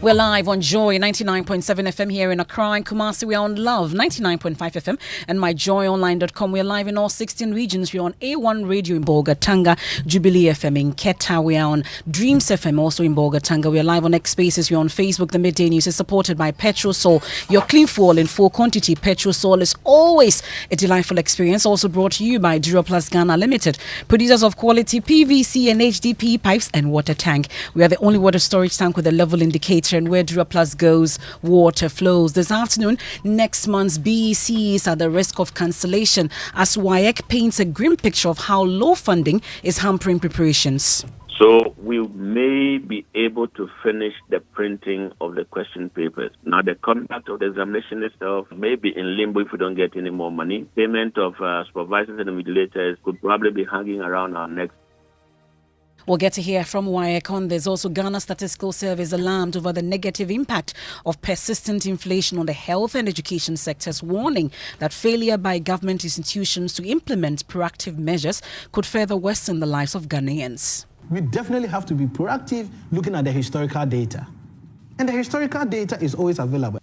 We're live on Joy 99.7 FM here in Accra and Kumasi. We're on Love 99.5 FM and myjoyonline.com. We're live in all 16 regions. We're on A1 Radio in Bolgatanga, Jubilee FM in Keta. We are on Dreams FM also in Bolgatanga. We're live on X Spaces. We're on Facebook. The Midday News is supported by Petrol Sol. Your clean fuel in full quantity. Petrol Sol is always a delightful experience. Also brought to you by Duroplus Ghana Limited, producers of quality PVC and HDPE pipes and water tank. We are the only water storage tank with a level indicator, and where Duroplus goes, water flows. This afternoon, next month's BEC is at the risk of cancellation as WAEC paints a grim picture of how low funding is hampering preparations. So we may be able to finish the printing of the question papers. Now, the conduct of the examination itself may be in limbo if we don't get any more money. Payment of supervisors and invigilators could probably be hanging around our necks. We'll get to hear from WAEC on this. Also, Ghana Statistical Service alarmed over the negative impact of persistent inflation on the health and education sectors, warning that failure by government institutions to implement proactive measures could further worsen the lives of Ghanaians. We definitely have to be proactive looking at the historical data. And the historical data is always available.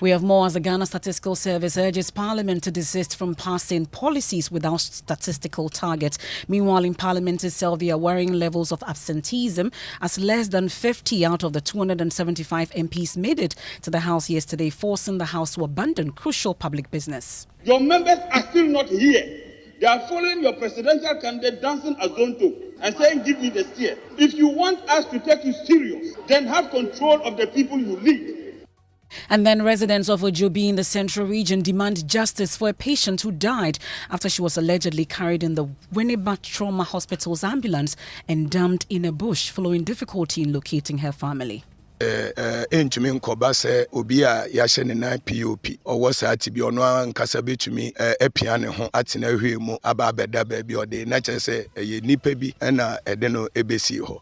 We have more as the Ghana Statistical Service urges Parliament to desist from passing policies without statistical targets. Meanwhile, in Parliament itself, there are worrying levels of absenteeism as less than 50 out of the 275 MPs made it to the House yesterday, forcing the House to abandon crucial public business. Your members are still not here. They are following your presidential candidate dancing a zonto and saying, give me the steer. If you want us to take you serious, then have control of the people you lead. And then residents of Ojobi in the Central Region demand justice for a patient who died after she was allegedly carried in the Winneba Trauma Hospital's ambulance and dumped in a bush following difficulty in locating her family. Entumi nkoba se obi a yahye ne nan POP owo saati bi ono ankasa betumi epia ne ho atena hwe mu aba abeda ba bi ode na kyese ye nipa bi na ede no ebesi ho.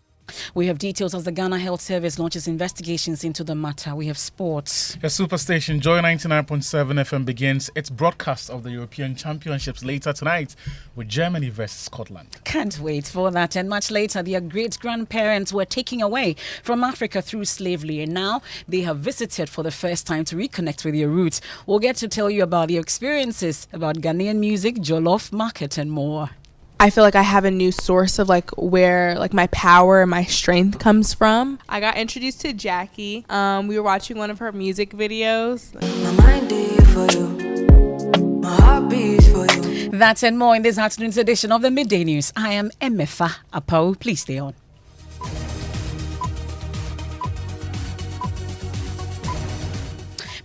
We have details as the Ghana Health Service launches investigations into the matter. We have sports. The superstation Joy 99.7 FM begins its broadcast of the European Championships later tonight with Germany versus Scotland. Can't wait for that. And much later, their great-grandparents were taken away from Africa through slavery, and now they have visited for the first time to reconnect with their roots. We'll get to tell you about their experiences, about Ghanaian music, Jollof market, and more. I feel like I have a new source of where my power and my strength comes from. I got introduced to Jackie. We were watching one of her music videos. My mind is for you. My heart beats for you. That and more in this afternoon's edition of the Midday News. I am Emefa. Apawu, please stay on.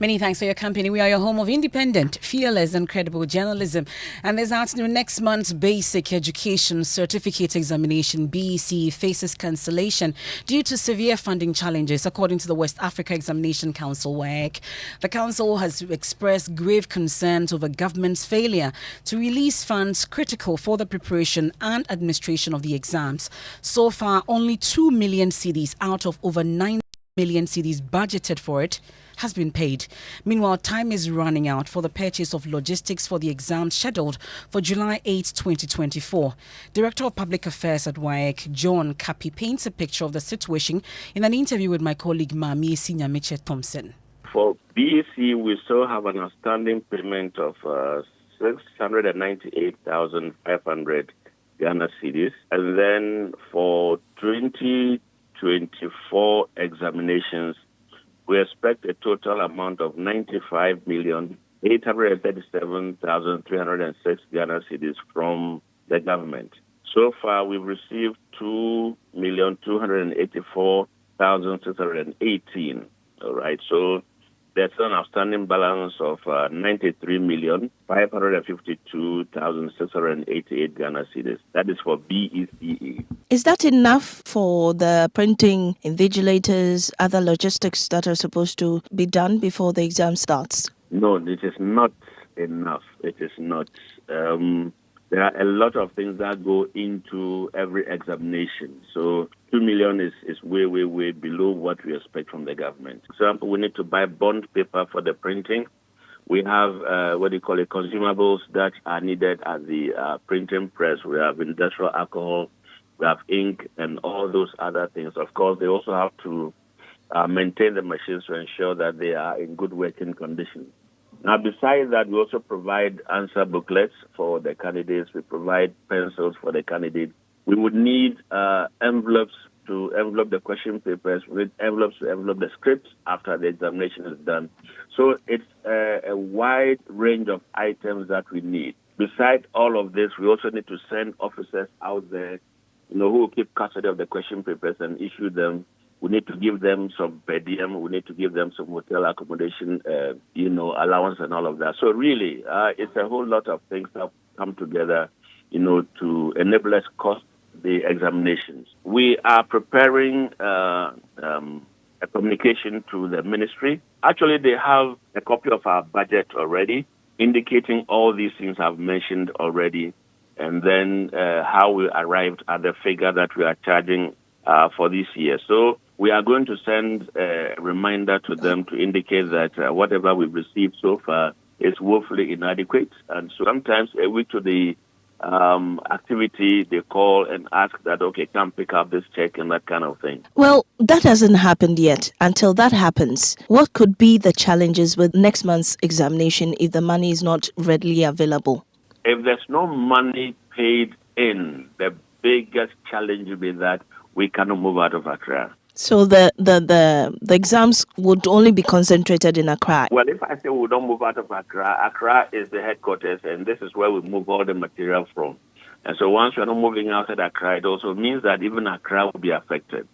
Many thanks for your company. We are your home of independent, fearless and credible journalism. And this afternoon, next month's Basic Education Certificate Examination, BEC, faces cancellation due to severe funding challenges, according to the West Africa Examination Council, WAEC. The council has expressed grave concerns over government's failure to release funds critical for the preparation and administration of the exams. So far, only 2 million cedis out of over 9 million cedis budgeted for it has been paid. Meanwhile, time is running out for the purchase of logistics for the exams scheduled for July 8, 2024. Director of Public Affairs at WAEC, John Kapi, paints a picture of the situation in an interview with my colleague Mami Sinyamiche Thompson. For BEC, we still have an outstanding payment of 698,500 Ghana cedis. And then for 2024 examinations, we expect a total amount of 95,837,306 Ghana cedis from the government. So far, we've received 2,284,618. All right, so there's an outstanding balance of 93,552,688 Ghana cedis. That is for BECE. Is that enough for the printing, invigilators, other logistics that are supposed to be done before the exam starts? No, it is not enough. It is not. There are a lot of things that go into every examination. So 2 million is way, way, way below what we expect from the government. For example, we need to buy bond paper for the printing. We have consumables that are needed at the printing press. We have industrial alcohol, we have ink, and all those other things. Of course, they also have to maintain the machines to ensure that they are in good working condition. Now, besides that, we also provide answer booklets for the candidates. We provide pencils for the candidates. We would need envelopes to envelope the question papers, with envelopes to envelope the scripts after the examination is done. So it's a wide range of items that we need. Besides all of this, we also need to send officers out there, who will keep custody of the question papers and issue them. We need to give them some per diem. We need to give them some hotel accommodation, allowance and all of that. So really, it's a whole lot of things that come together, to enable us cost the examinations. We are preparing a communication to the ministry. Actually, they have a copy of our budget already, indicating all these things I've mentioned already, and then how we arrived at the figure that we are charging for this year. So we are going to send a reminder to them to indicate that whatever we've received so far is woefully inadequate. And so sometimes a week to the activity, they call and ask that, okay, come pick up this check and that kind of thing. Well, that hasn't happened yet. Until that happens, what could be the challenges with next month's examination if the money is not readily available? If there's no money paid in, the biggest challenge will be that we cannot move out of Accra. So the exams would only be concentrated in Accra? Well, if I say we don't move out of Accra, Accra is the headquarters, and this is where we move all the material from. And so once we're not moving outside Accra, it also means that even Accra will be affected.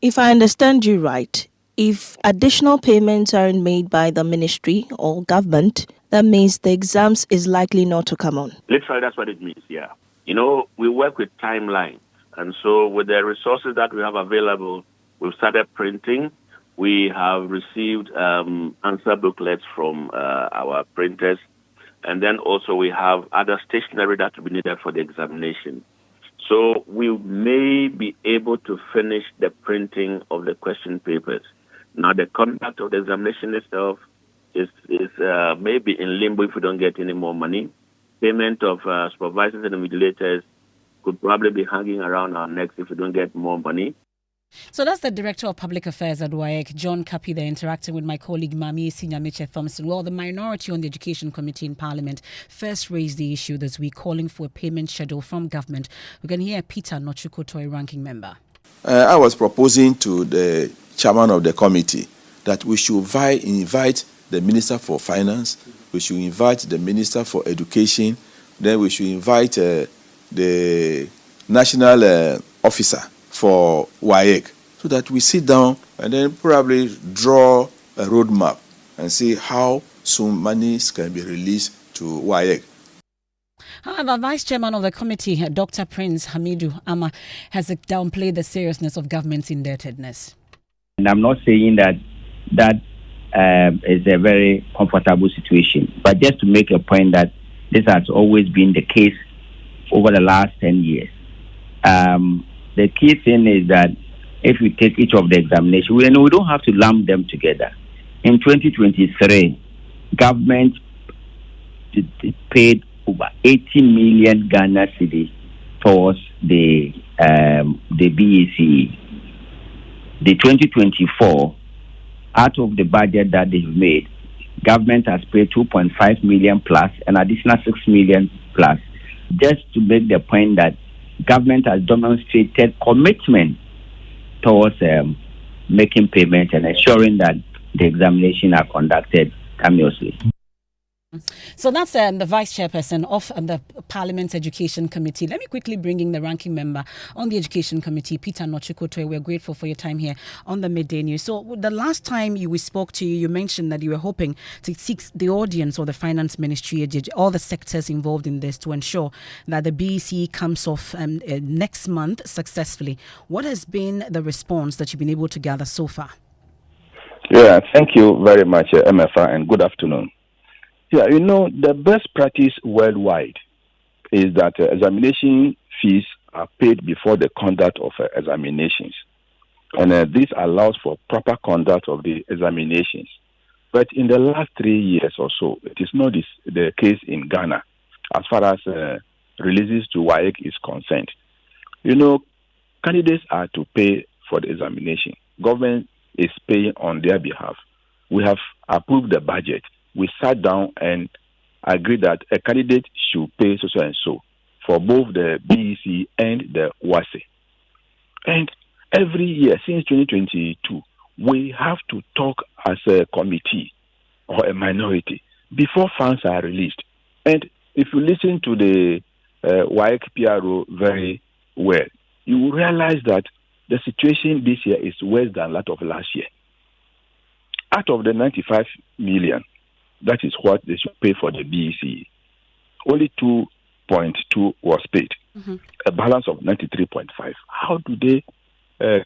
If I understand you right, if additional payments aren't made by the ministry or government, that means the exams is likely not to come on. Literally, that's what it means, yeah. We work with timelines. And so with the resources that we have available, we've started printing. We have received answer booklets from our printers. And then also we have other stationery that will be needed for the examination. So we may be able to finish the printing of the question papers. Now, the conduct of the examination itself is maybe in limbo if we don't get any more money. Payment of supervisors and invigilators could probably be hanging around our necks if we don't get more money. So that's the Director of Public Affairs at WAEC, John Kapi, there interacting with my colleague Mami Sinyamiche Thompson. Well, the minority on the Education Committee in Parliament first raised the issue this week, calling for a payment schedule from government. We can hear Peter Nochukoto, ranking member. I was proposing to the chairman of the committee that we should invite the Minister for Finance, we should invite the Minister for Education, then we should invite the national officer for WAEC, so that we sit down and then probably draw a roadmap and see how soon monies can be released to WAEC. However, Vice Chairman of the committee, Dr. Prince Hamidu Ama, has downplayed the seriousness of government's indebtedness. And I'm not saying that is a very comfortable situation, but just to make a point that this has always been the case over the last 10 years. The key thing is that if we take each of the examinations, we don't have to lump them together. In 2023, government paid over 80 million Ghana cedis towards the BACE. The 2024, out of the budget that they've made, government has paid 2.5 million plus, an additional 6 million plus, just to make the point that government has demonstrated commitment towards making payment and ensuring that the examination are conducted timeously. So that's the Vice Chairperson of the Parliament's Education Committee. Let me quickly bring in the ranking member on the Education Committee, Peter Nochukoto. We're grateful for your time here on the Midday News. So the last time we spoke to you, you mentioned that you were hoping to seek the audience or the Finance Ministry, all the sectors involved in this, to ensure that the BEC comes off next month successfully. What has been the response that you've been able to gather so far? Yeah, thank you very much, Emefa, and good afternoon. Yeah, the best practice worldwide is that examination fees are paid before the conduct of examinations. And this allows for proper conduct of the examinations. But in the last 3 years or so, it is not the case in Ghana as far as releases to WAEC is concerned. Candidates are to pay for the examination. Government is paying on their behalf. We have approved the budget. We sat down and agreed that a candidate should pay so and so for both the BEC and the WAEC. And every year since 2022, we have to talk as a committee or a minority before funds are released. And if you listen to the WAEC PRO very well, you will realize that the situation this year is worse than that of last year. Out of the 95 million, that is what they should pay for the BEC. Only 2.2 was paid, a balance of 93.5. How do they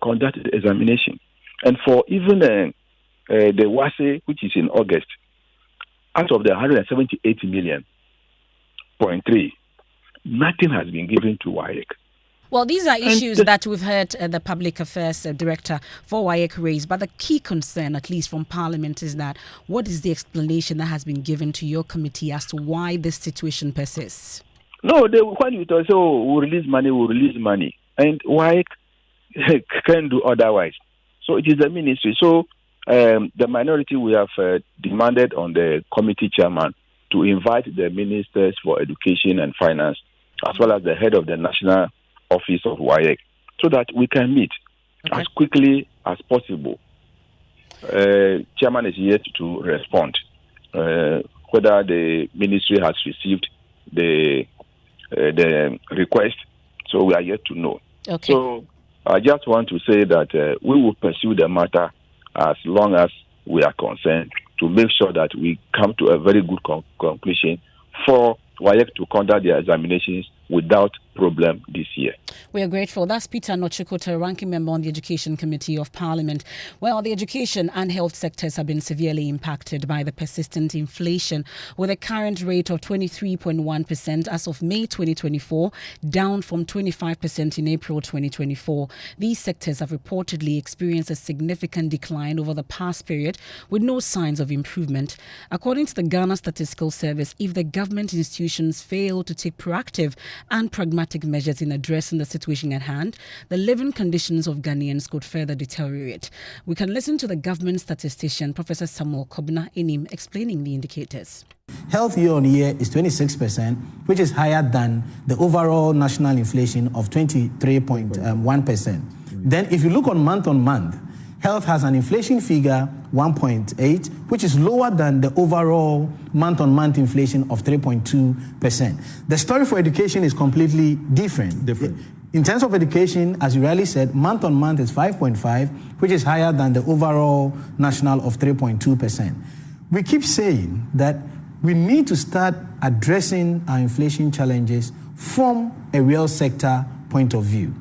conduct the examination? And for even the WASE, which is in August, out of the 178 million, 0.3, nothing has been given to WAEC. Well, these are issues that we've heard the Public Affairs Director for WAEC raise, but the key concern, at least from Parliament, is that what is the explanation that has been given to your committee as to why this situation persists? No, when you say, oh, we'll release money, and WAEC can do otherwise. So it is the ministry. So the minority, we have demanded on the committee chairman to invite the ministers for education and finance, as well as the head of the national office of WAEC, so that we can meet as quickly as possible. Chairman is yet to respond whether the ministry has received the request, so we are yet to know. Okay. So I just want to say that we will pursue the matter as long as we are concerned to make sure that we come to a very good conclusion for WAEC to conduct their examinations without problem this year. We are grateful. That's Peter Nochikota, ranking member on the Education Committee of Parliament. Well, the education and health sectors have been severely impacted by the persistent inflation, with a current rate of 23.1% as of May 2024, down from 25% in April 2024. These sectors have reportedly experienced a significant decline over the past period, with no signs of improvement. According to the Ghana Statistical Service, if the government institutions fail to take proactive and pragmatic measures in addressing the situation at hand, the living conditions of Ghanaians could further deteriorate. We can listen to the government statistician, Professor Samuel Kobna Enim, explaining the indicators. Health year on year is 26%, which is higher than the overall national inflation of 23.1%. Then if you look on month, health has an inflation figure 1.8, which is lower than the overall month-on-month inflation of 3.2%. The story for education is completely different. In terms of education, as you rightly said, month-on-month is 5.5, which is higher than the overall national of 3.2%. We keep saying that we need to start addressing our inflation challenges from a real sector point of view.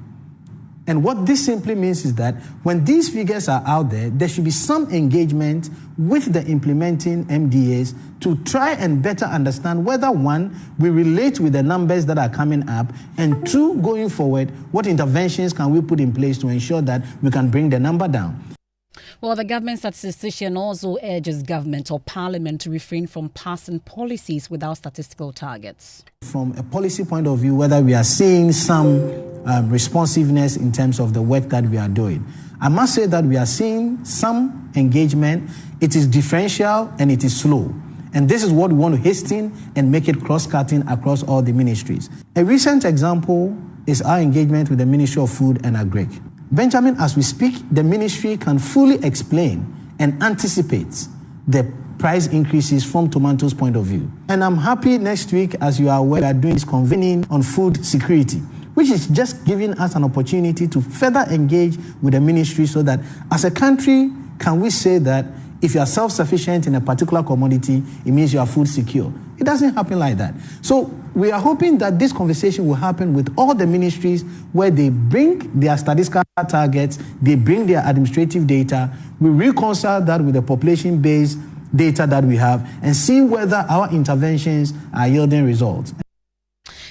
And what this simply means is that when these figures are out there, there should be some engagement with the implementing MDAs to try and better understand whether, one, we relate with the numbers that are coming up, and two, going forward, what interventions can we put in place to ensure that we can bring the number down. Well, the government statistician also urges government or parliament to refrain from passing policies without statistical targets. From a policy point of view, whether we are seeing some responsiveness in terms of the work that we are doing. I must say that we are seeing some engagement. It is differential and it is slow. And this is what we want to hasten and make it cross-cutting across all the ministries. A recent example is our engagement with the Ministry of Food and Agric. Benjamin, as we speak, the ministry can fully explain and anticipate the price increases from tomatoes' point of view. And I'm happy next week, as you are aware, we are doing this convening on food security, which is just giving us an opportunity to further engage with the ministry so that as a country, can we say that if you are self-sufficient in a particular commodity, it means you are food secure. It doesn't happen like that. So we are hoping that this conversation will happen with all the ministries where they bring their statistical targets, they bring their administrative data, we reconcile that with the population-based data that we have and see whether our interventions are yielding results.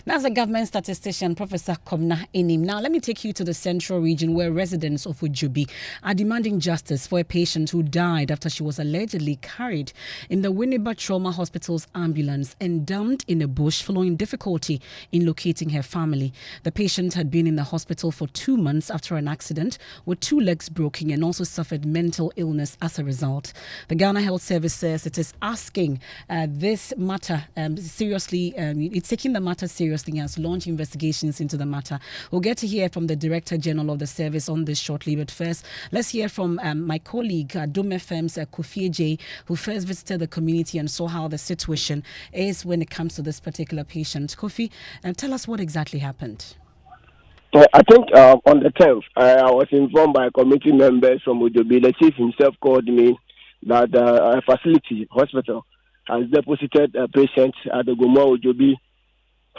That's a government statistician, Professor Komna Enim. Now, let me take you to the central region where residents of Ujobi are demanding justice for a patient who died after she was allegedly carried in the Winneba Trauma Hospital's ambulance and dumped in a bush following difficulty in locating her family. The patient had been in the hospital for 2 months after an accident with 2 legs broken and also suffered mental illness as a result. The Ghana Health Service says it is asking this matter seriously. It's taking the matter seriously and has launched investigations into the matter. We'll get to hear from the Director General of the service on this shortly. But first, let's hear from my colleague, WAEC's Kofi J, who first visited the community and saw how the situation is when it comes to this particular patient. Kofi, tell us what exactly happened. Well, I think on the 10th, I was informed by committee members from Ujobi. The chief himself called me that a facility, hospital, has deposited a patient at the Goma Ujobi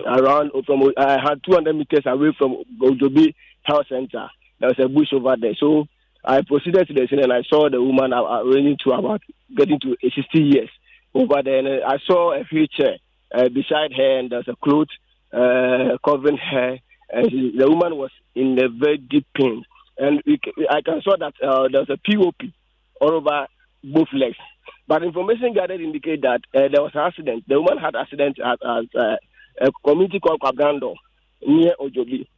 around from I had 200 meters away from Ujobi Health Center. There was a bush over there. So I proceeded to the scene and I saw the woman running to about getting to 60 years over there. And I saw a wheelchair beside her and there's a cloth covering her. And the woman was in a very deep pain. And I can saw that there was a POP all over both legs. But information gathered indicate that there was an accident. The woman had an accident at a community called Kwagando near Ujobi.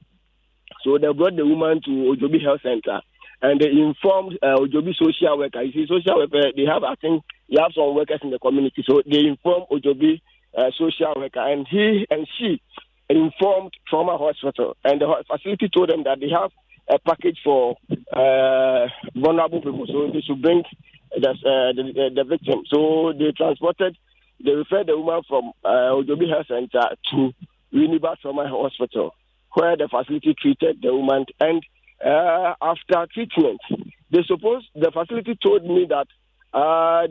So they brought the woman to Ujobi Health Center and they informed Ujobi social worker. You see, social worker, they have some workers in the community. So they informed Ujobi social worker and he and she informed Trauma Hospital. And the facility told them that they have a package for vulnerable people. So they should bring the victim. So they referred the woman from Ujobi Health Center to Winneba Trauma Hospital, where the facility treated the woman. And after treatment, the facility told me that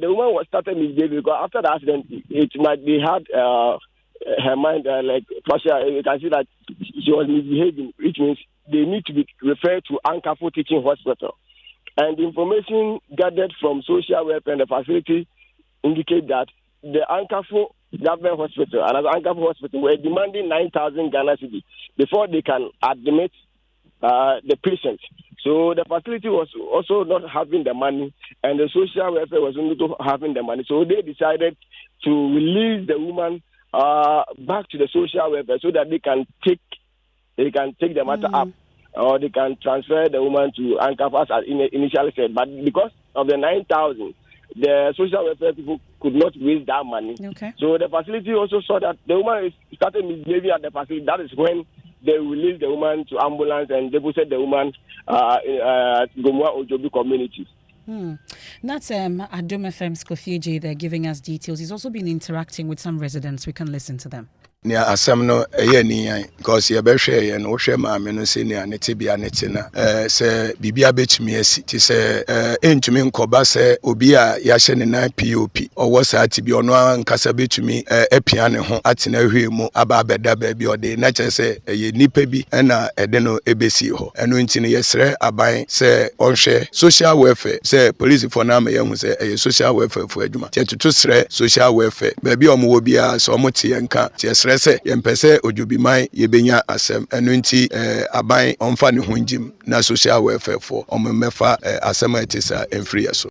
the woman was started misbehaving because after the accident, it might be had her mind like partial. You can see that she was misbehaving, which means they need to be referred to Ankafo Teaching Hospital. And the information gathered from social welfare and the facility indicate that the Ankafo Government Hospital and the Ankafo Hospital were demanding 9,000 Ghana cedis before they can admit the patient. So the facility was also not having the money, and the social welfare was not having the money. So they decided to release the woman back to the social welfare so that they can take the matter up, or they can transfer the woman to Ankafo as initially said. But because of the 9,000. The social welfare people could not raise that money. Okay. So the facility also saw that the woman started misbehaving at the facility. That is when they released the woman to ambulance and deposited the woman in Gomwa Ujobi community. That's Adom FM's Kofi J. They're giving us details. He's also been interacting with some residents. We can listen to them. Nia asam no ni because ye behwe ye no hwe maame no se nia ne tebia ne te na se bibia betumi asi ti se entumi nkoba se obi a ya hye ne na POP owo sa tibi ono ankasa betumi apia ne ho atena hwe mu aba abeda ba bi ode na che se ye nipa bi na ede no ebesi ho eno nti ne yesre aban se onhwe social welfare se police for na ma ye hu se social welfare for adwuma ti tutu sre social welfare ba bi omo wo bia so omo te yanka ti se yempese Ujobi man yebenya asem eno nti aban onfa ne ho njim na social welfare for Emefa asem etisa enfree so.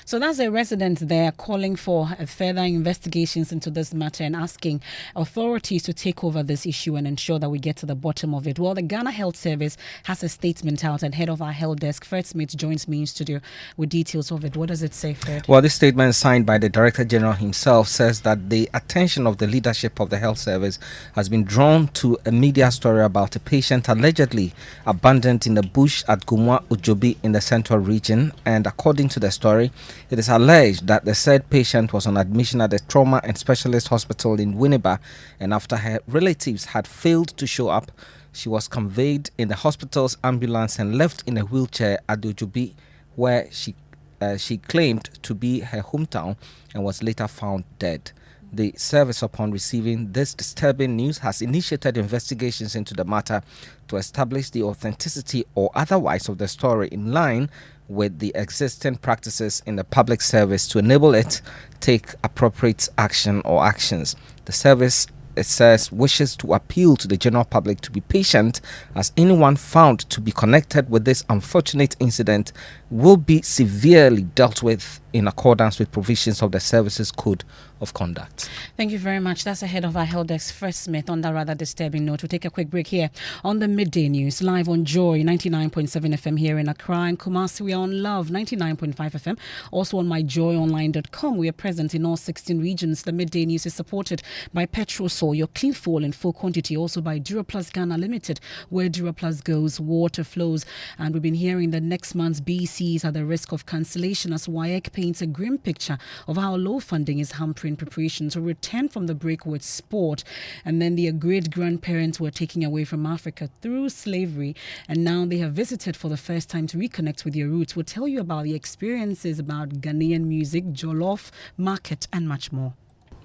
So that's a resident there calling for further investigations into this matter and asking authorities to take over this issue and ensure that we get to the bottom of it. Well, the Ghana Health Service has a statement out, and head of our health desk, Fred Smith, joins me in studio with details of it. What does it say, Fred? Well, this statement signed by the Director General himself says that the attention of the leadership of the health service has been drawn to a media story about a patient allegedly abandoned in the bush at Gomwa Ujobi in the central region, and according to the story, it is alleged that the said patient was on admission at the Trauma and Specialist Hospital in Winneba, and after her relatives had failed to show up, she was conveyed in the hospital's ambulance and left in a wheelchair at Ujobi, where she claimed to be her hometown and was later found dead. The service, upon receiving this disturbing news, has initiated investigations into the matter to establish the authenticity or otherwise of the story in line with the existing practices in the public service to enable it take appropriate action or actions. The service it says, wishes to appeal to the general public to be patient, as anyone found to be connected with this unfortunate incident will be severely dealt with in accordance with provisions of the Services Code of Conduct. Thank you very much. That's ahead of our Health Desk. First Smith, on that rather disturbing note, we'll take a quick break here on the Midday News, live on Joy 99.7 FM here in Accra and Kumasi. We are on Love 99.5 FM, also on myjoyonline.com. We are present in all 16 regions. The Midday News is supported by Petrosol, your clean fuel in full quantity, also by Duraplus Ghana Limited, where Duraplus goes, water flows. And we've been hearing that next month's BCs are at the risk of cancellation as WAEC paints a grim picture of how low funding is hampering preparation to return from the break with sport. And then their great-grandparents were taken away from Africa through slavery, and now they have visited for the first time to reconnect with their roots. We'll tell you about the experiences about Ghanaian music, Jollof, market, and much more.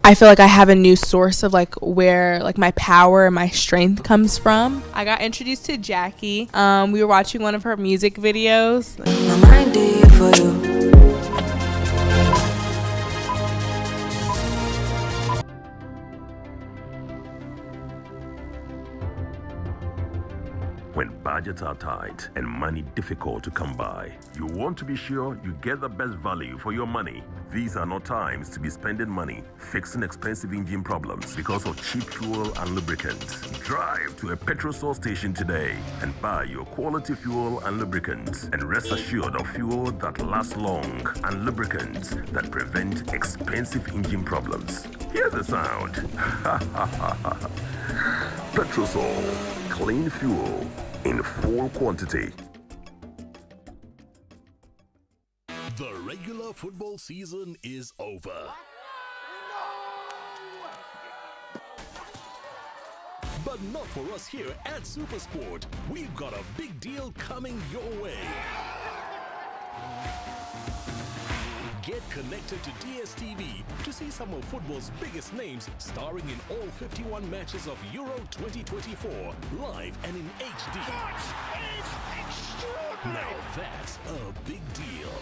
I feel like I have a new source of where my power and my strength comes from. I got introduced to Jackie. We were watching one of her music videos. My mind is for you. When budgets are tight and money difficult to come by, you want to be sure you get the best value for your money. These are not times to be spending money fixing expensive engine problems because of cheap fuel and lubricants. Drive to a Petrosol station today and buy your quality fuel and lubricants, and rest assured of fuel that lasts long and lubricants that prevent expensive engine problems. Hear the sound. Petrosol, clean fuel in full quantity. The regular football season is over. But not for us here at Supersport. We've got a big deal coming your way. Get connected to DSTV to see some of football's biggest names starring in all 51 matches of Euro 2024, live and in HD. Now that's a big deal.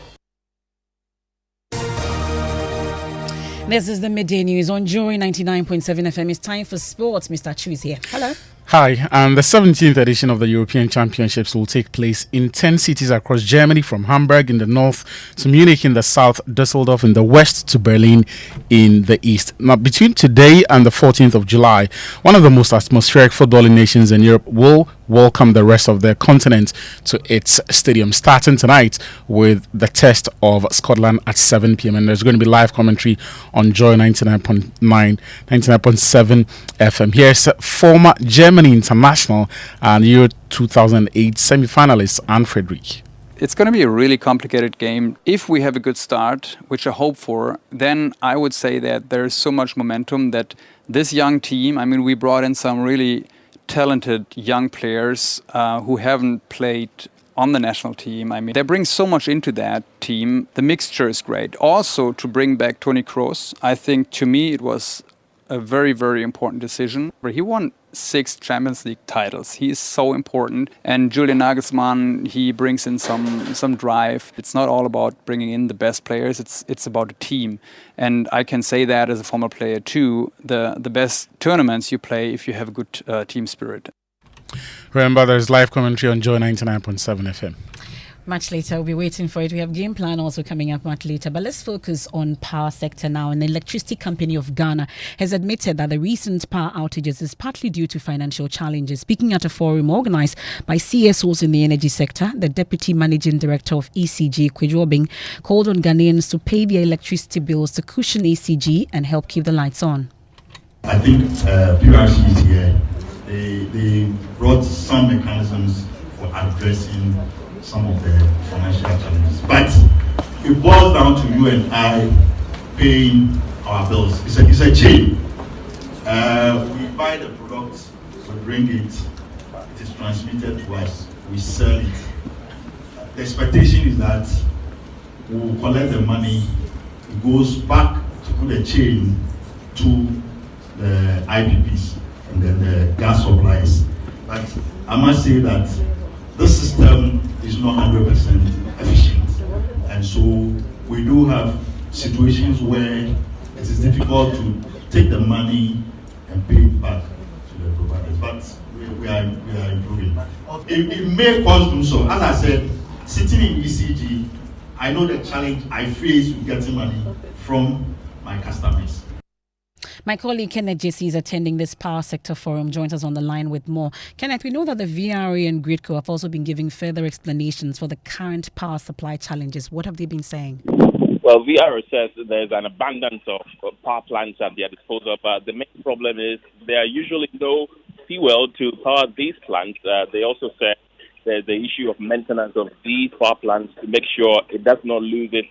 This is the Midday News on Joy 99.7 FM. It's time for sports. Mr. Chu is here. Hello. Hi, and the 17th edition of the European Championships will take place in 10 cities across Germany, from Hamburg in the north to Munich in the south, Düsseldorf in the west to Berlin in the east. Now, between today and the 14th of July, one of the most atmospheric footballing nations in Europe will welcome the rest of their continent to its stadium, starting tonight with the test of Scotland at 7 p.m. And there's going to be live commentary on Joy 99.9, 99.7 FM. Here's former Germany international and Euro 2008 semi-finalist Anne Friedrich. It's going to be a really complicated game. If we have a good start, which I hope for, then I would say that there's so much momentum that this young team, I mean, we brought in some really talented young players who haven't played on the national team. I mean, they bring so much into that team. The mixture is great. Also, to bring back Toni Kroos, I think to me it was a very, very important decision. He won 6 Champions League titles. He is so important. And Julian Nagelsmann, he brings in some drive. It's not all about bringing in the best players. It's about a team. And I can say that as a former player too. The best tournaments you play if you have a good team spirit. Remember, there's live commentary on Joy 99.7 FM. Much later, we'll be waiting for it. We have game plan also coming up much later. But let's focus on power sector now. And the Electricity Company of Ghana has admitted that the recent power outages is partly due to financial challenges. Speaking at a forum organized by CSOs in the energy sector, the Deputy Managing Director of ECG, Kwejuobing, called on Ghanaians to pay their electricity bills to cushion ECG and help keep the lights on. I think PRC is here. They brought some mechanisms for addressing some of the financial challenges. But it boils down to you and I paying our bills. It's a chain. We buy the product, we bring it, it is transmitted to us, we sell it. The expectation is that we will collect the money, it goes back through the chain to the IPPs and then the gas suppliers. But I must say that this system is not 100% efficient. And so we do have situations where it is difficult to take the money and pay it back to the providers. But we are improving. It may cause them so. As I said, sitting in ECG, I know the challenge I face with getting money from my customers. My colleague Kenneth JC is attending this power sector forum, joins us on the line with more. Kenneth, we know that the VRA and Gridco have also been giving further explanations for the current power supply challenges. What have they been saying? Well, VRA says there's an abundance of power plants at their disposal, but the main problem is there are usually no fuel to power these plants. They also say there's the issue of maintenance of these power plants to make sure it does not lose its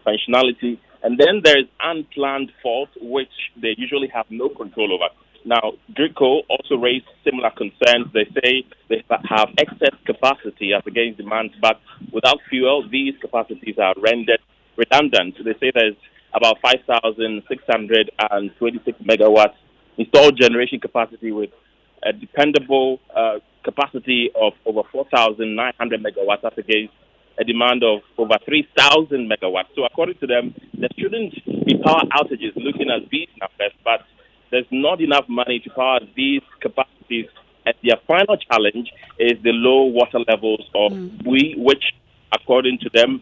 functionality. And then there's unplanned fault, which they usually have no control over. Now, Gridco also raised similar concerns. They say they have excess capacity as against demand, but without fuel, these capacities are rendered redundant. They say there's about 5,626 megawatts installed generation capacity with a dependable capacity of over 4,900 megawatts as against a demand of over 3,000 megawatts. So according to them, there shouldn't be power outages looking at these numbers, but there's not enough money to power these capacities. And their final challenge is the low water levels of which, according to them,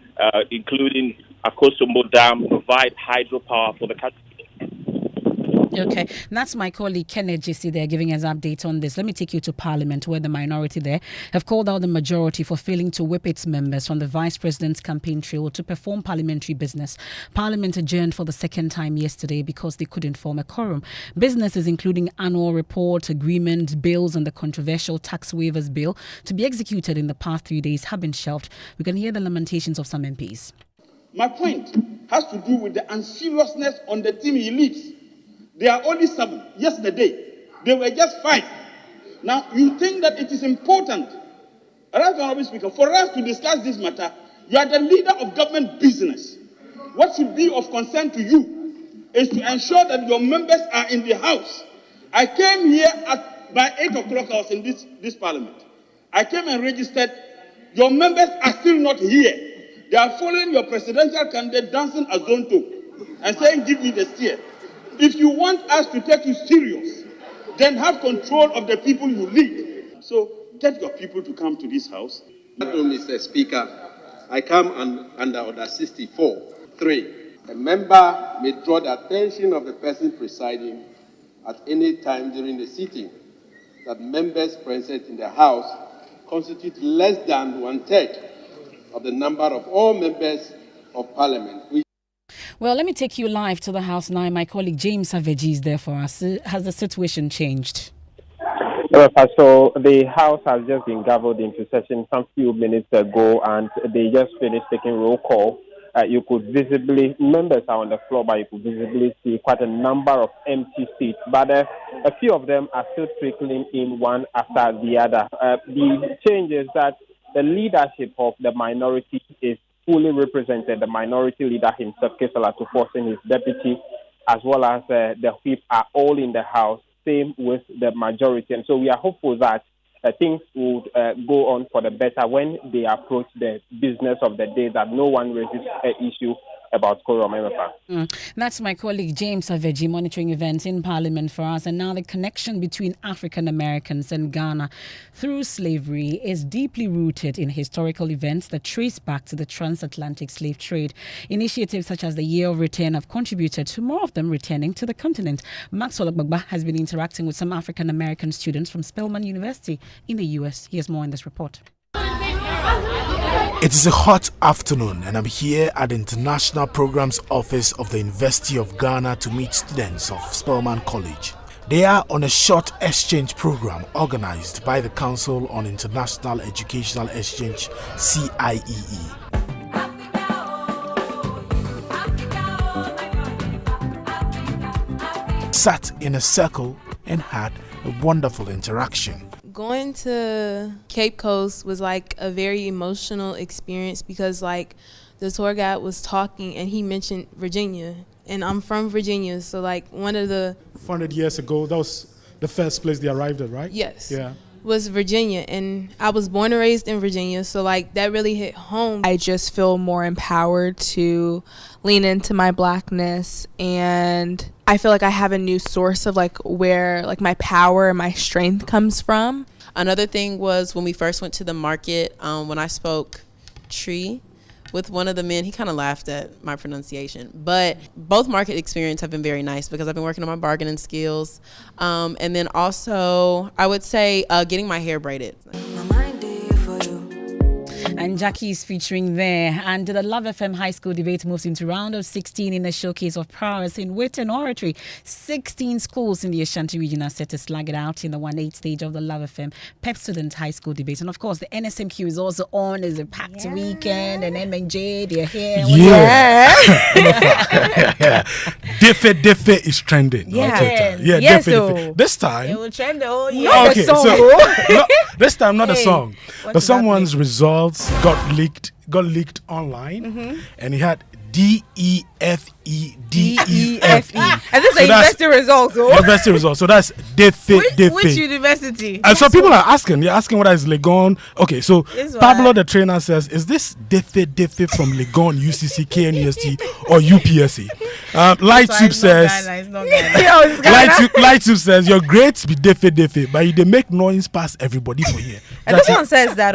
including Akosombo Dam, provide hydropower for the country. Okay, that's my colleague Kenneth JC there giving us an update on this. Let me take you to Parliament, where the minority there have called out the majority for failing to whip its members from the Vice President's campaign trail to perform parliamentary business. Parliament adjourned for the second time yesterday because they couldn't form a quorum. Businesses including annual report, agreement, bills and the controversial tax waivers bill to be executed in the past 3 days have been shelved. We can hear the lamentations of some MPs. My point has to do with the unseriousness on the team he leads. There are only 7. Yesterday, they were just 5. Now, you think that it is important, Right, Honorable Speaker, for us to discuss this matter, you are the leader of government business. What should be of concern to you is to ensure that your members are in the House. I came here by 8 o'clock, I was in this Parliament. I came and registered. Your members are still not here. They are following your presidential candidate dancing a zonto and saying, give me the steer. If you want us to take you serious, then have control of the people you lead. So get your people to come to this House. Mr. Speaker, I come under Order 64.3. A member may draw the attention of the person presiding at any time during the sitting that members present in the House constitute less than 1/3 of the number of all members of Parliament. Well, let me take you live to the House now. My colleague James Savage is there for us. Has the situation changed? So the House has just been gaveled into session some few minutes ago, and they just finished taking roll call. You could visibly, members are on the floor, but you could visibly see quite a number of empty seats. But a few of them are still trickling in one after the other. The change is that the leadership of the minority is fully represented. The minority leader himself, Kesola Tuforsen, his deputy, as well as the whip are all in the House. Same with the majority. And so we are hopeful that things would go on for the better when they approach the business of the day, that no one raises an issue about quorum. That's my colleague James Savage monitoring events in Parliament for us. And now the connection between African Americans and Ghana through slavery is deeply rooted in historical events that trace back to the transatlantic slave trade. Initiatives such as the Year of Return have contributed to more of them returning to the continent. Maxwell Agbagba has been interacting with some African American students from Spelman University in the US. Here's more in this report. It is a hot afternoon and I'm here at the International Programs Office of the University of Ghana to meet students of Spelman College. They are on a short exchange program organized by the Council on International Educational Exchange, CIEE. Sat in a circle and had a wonderful interaction. Going to Cape Coast was like a very emotional experience because like the tour guide was talking and he mentioned Virginia, and I'm from Virginia, so like one of the 400 years ago, that was the first place they arrived at, right? Yes. Yeah. was Virginia, and I was born and raised in Virginia, so like that really hit home. I just feel more empowered to lean into my blackness, and I feel like I have a new source of like where like my power and my strength comes from. Another thing was when we first went to the market, when I spoke tree with one of the men, he kind of laughed at my pronunciation. But both market experience have been very nice because I've been working on my bargaining skills. And then also, I would say getting my hair braided. And Jackie is featuring there. And the Love FM High School debate moves into round of 16 in the showcase of prowess in wit and oratory. 16 schools in the Ashanti region are set to slug it out in the 1/8 stage of the Love FM Pep Student High School debate. And of course, the NSMQ is also on. There's a packed weekend, and MNJ, they're here. Yeah. Diffe is trending on Twitter. Diffe. This time, it will trend the whole year. Okay, this time not a song, but someone's results got leaked online, and he had DEFE. And this is university results. University results. So that's Diffe. Which university? And so people are asking. They're asking whether it's Legon. Okay, so Pablo the trainer says, is this Diffe from Legon, UCC, KNUST, or UPSC? Light Soup says, Light Soup says, your grades be Diffe, but they make noise past everybody for here. And this one says that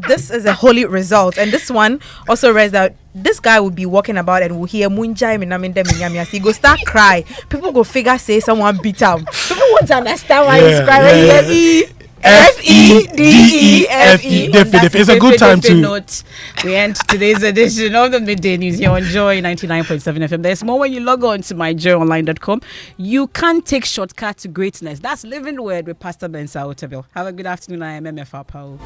this is a holy result, and this one also reads that this guy will be walking about and will hear Munjai Minamindeminyamias. He go start cry. People go figure say someone beat him. People won't understand why he's crying. F-E-D-E-F-E. It's a good time to. We end today's edition of the Midday News here on Joy 99.7 FM. There's more when you log on to myjoyonline.com. You can't take shortcut to greatness. That's Living Word with Pastor Ben Saotabil. Have a good afternoon. I am Emefa Apawu.